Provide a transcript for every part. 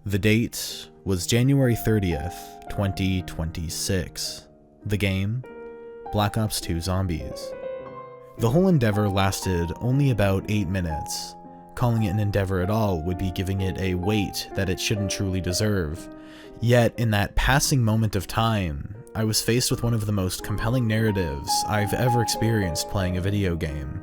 The date was January 30th, 2026. The game, Black Ops 2 Zombies. The whole endeavor lasted only about 8 minutes. Calling it an endeavor at all would be giving it a weight that it shouldn't truly deserve. Yet, in that passing moment of time, I was faced with one of the most compelling narratives I've ever experienced playing a video game.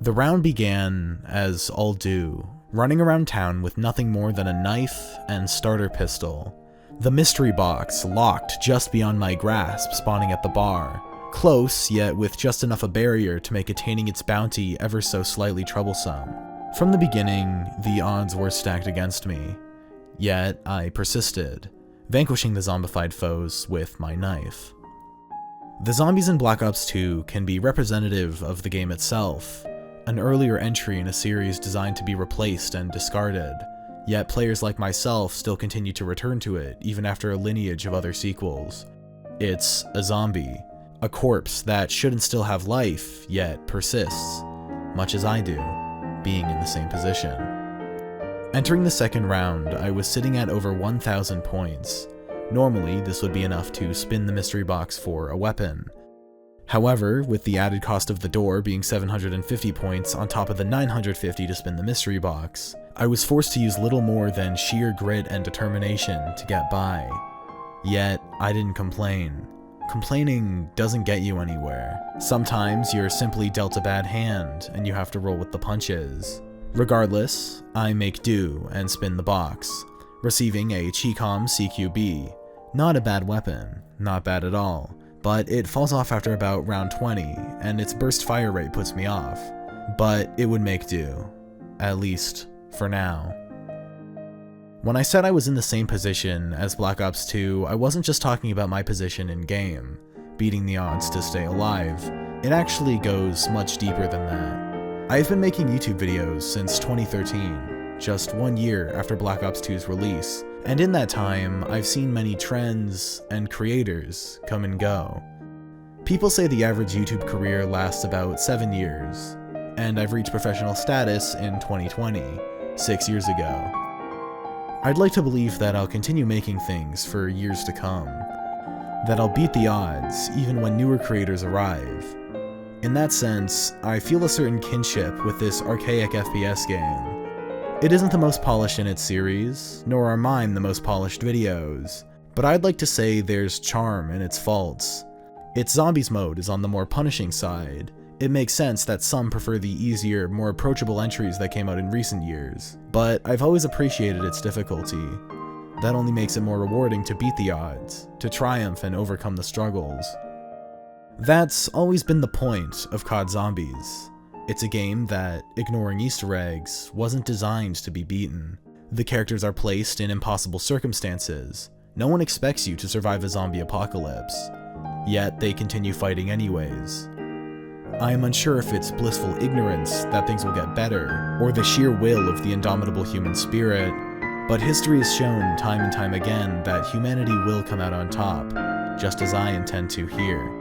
The round began, as all do, running around town with nothing more than a knife and starter pistol. The mystery box locked just beyond my grasp, spawning at the bar. Close, yet with just enough a barrier to make attaining its bounty ever so slightly troublesome. From the beginning, the odds were stacked against me. Yet, I persisted, vanquishing the zombified foes with my knife. The zombies in Black Ops 2 can be representative of the game itself, an earlier entry in a series designed to be replaced and discarded, yet players like myself still continue to return to it even after a lineage of other sequels. It's a zombie, a corpse that shouldn't still have life, yet persists, much as I do, being in the same position. Entering the second round, I was sitting at over 1,000 points. Normally, this would be enough to spin the mystery box for a weapon. However, with the added cost of the door being 750 points on top of the 950 to spin the mystery box, I was forced to use little more than sheer grit and determination to get by. Yet, I didn't complain. Complaining doesn't get you anywhere. Sometimes you're simply dealt a bad hand and you have to roll with the punches. Regardless, I make do and spin the box, receiving a Chicom CQB. Not a bad weapon, not bad at all, but it falls off after about round 20, and its burst fire rate puts me off. But it would make do, at least for now. When I said I was in the same position as Black Ops 2, I wasn't just talking about my position in game, beating the odds to stay alive. It actually goes much deeper than that. I've been making YouTube videos since 2013, just 1 year after Black Ops 2's release, and in that time, I've seen many trends and creators come and go. People say the average YouTube career lasts about 7 years, and I've reached professional status in 2020, 6 years ago. I'd like to believe that I'll continue making things for years to come, that I'll beat the odds even when newer creators arrive. In that sense, I feel a certain kinship with this archaic FPS game. It isn't the most polished in its series, nor are mine the most polished videos, but I'd like to say there's charm in its faults. Its zombies mode is on the more punishing side. It makes sense that some prefer the easier, more approachable entries that came out in recent years, but I've always appreciated its difficulty. That only makes it more rewarding to beat the odds, to triumph and overcome the struggles. That's always been the point of COD Zombies. It's a game that, ignoring Easter eggs, wasn't designed to be beaten. The characters are placed in impossible circumstances. No one expects you to survive a zombie apocalypse, yet they continue fighting anyways. I am unsure if it's blissful ignorance that things will get better, or the sheer will of the indomitable human spirit, but history has shown time and time again that humanity will come out on top, just as I intend to here.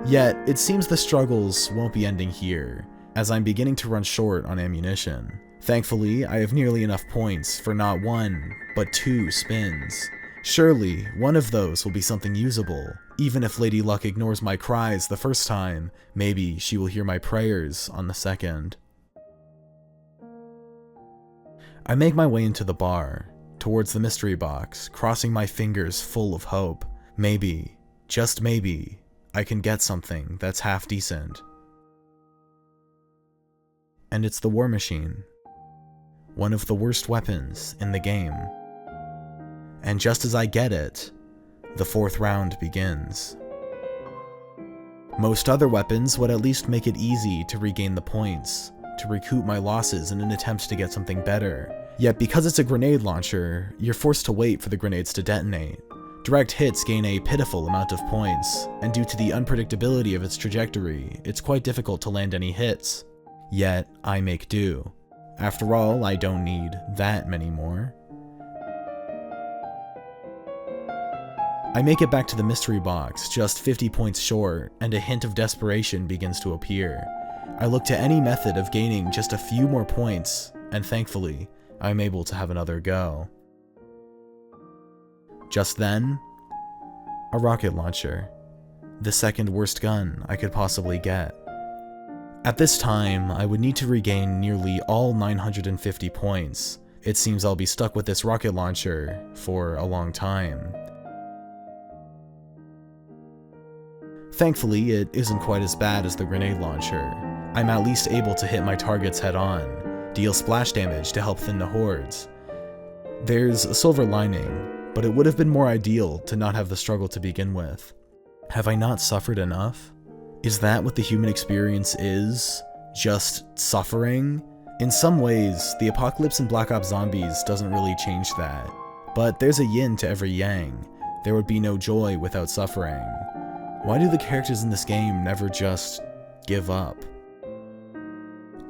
Yet, it seems the struggles won't be ending here, as I'm beginning to run short on ammunition. Thankfully, I have nearly enough points for not 1, but 2 spins. Surely, one of those will be something usable. Even if Lady Luck ignores my cries the first time, maybe she will hear my prayers on the second. I make my way into the bar, towards the mystery box, crossing my fingers full of hope. Maybe, just maybe, I can get something that's half decent. And it's the War Machine. One of the worst weapons in the game. And just as I get it, the 4th round begins. Most other weapons would at least make it easy to regain the points, to recoup my losses in an attempt to get something better. Yet because it's a grenade launcher, you're forced to wait for the grenades to detonate. Direct hits gain a pitiful amount of points, and due to the unpredictability of its trajectory, it's quite difficult to land any hits. Yet, I make do. After all, I don't need that many more. I make it back to the mystery box, just 50 points short, and a hint of desperation begins to appear. I look to any method of gaining just a few more points, and thankfully, I'm able to have another go. Just then, a rocket launcher. The second worst gun I could possibly get. At this time, I would need to regain nearly all 950 points. It seems I'll be stuck with this rocket launcher for a long time. Thankfully, it isn't quite as bad as the grenade launcher. I'm at least able to hit my targets head on, deal splash damage to help thin the hordes. There's a silver lining, but it would have been more ideal to not have the struggle to begin with. Have I not suffered enough? Is that what the human experience is? Just suffering? In some ways, the apocalypse in Black Ops Zombies doesn't really change that. But there's a yin to every yang. There would be no joy without suffering. Why do the characters in this game never just give up?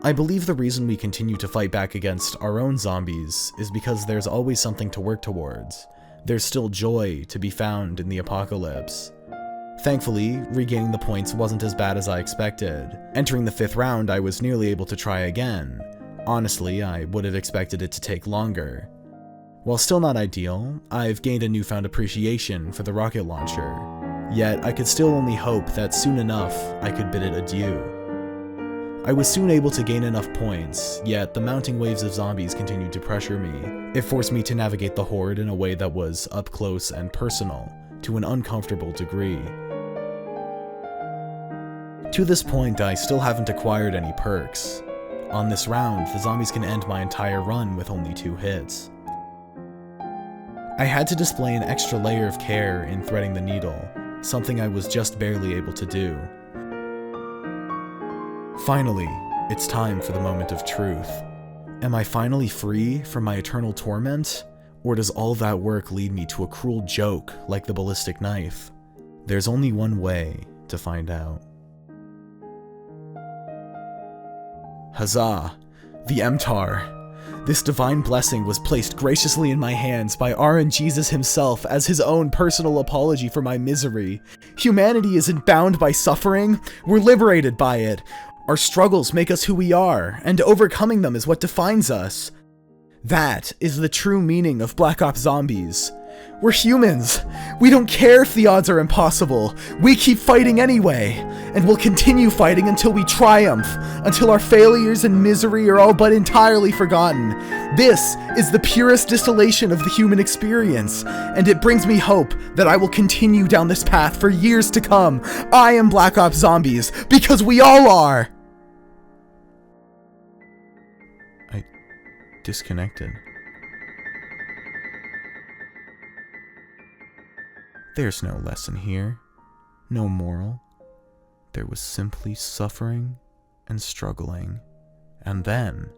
I believe the reason we continue to fight back against our own zombies is because there's always something to work towards. There's still joy to be found in the apocalypse. Thankfully, regaining the points wasn't as bad as I expected. Entering the 5th round, I was nearly able to try again. Honestly, I would have expected it to take longer. While still not ideal, I've gained a newfound appreciation for the rocket launcher. Yet, I could still only hope that soon enough, I could bid it adieu. I was soon able to gain enough points, yet the mounting waves of zombies continued to pressure me. It forced me to navigate the horde in a way that was up close and personal, to an uncomfortable degree. To this point, I still haven't acquired any perks. On this round, the zombies can end my entire run with only 2 hits. I had to display an extra layer of care in threading the needle, something I was just barely able to do. Finally, it's time for the moment of truth. Am I finally free from my eternal torment? Or does all that work lead me to a cruel joke like the ballistic knife? There's only one way to find out. Huzzah! The MTAR! This divine blessing was placed graciously in my hands by RNGesus himself as his own personal apology for my misery. Humanity isn't bound by suffering, we're liberated by it. Our struggles make us who we are, and overcoming them is what defines us. That is the true meaning of Black Ops Zombies. We're humans. We don't care if the odds are impossible. We keep fighting anyway, and we'll continue fighting until we triumph, until our failures and misery are all but entirely forgotten. This is the purest distillation of the human experience, and it brings me hope that I will continue down this path for years to come. I am Black Ops Zombies, because we all are! I disconnected. There's no lesson here, no moral. There was simply suffering and struggling, and then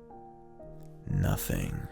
nothing.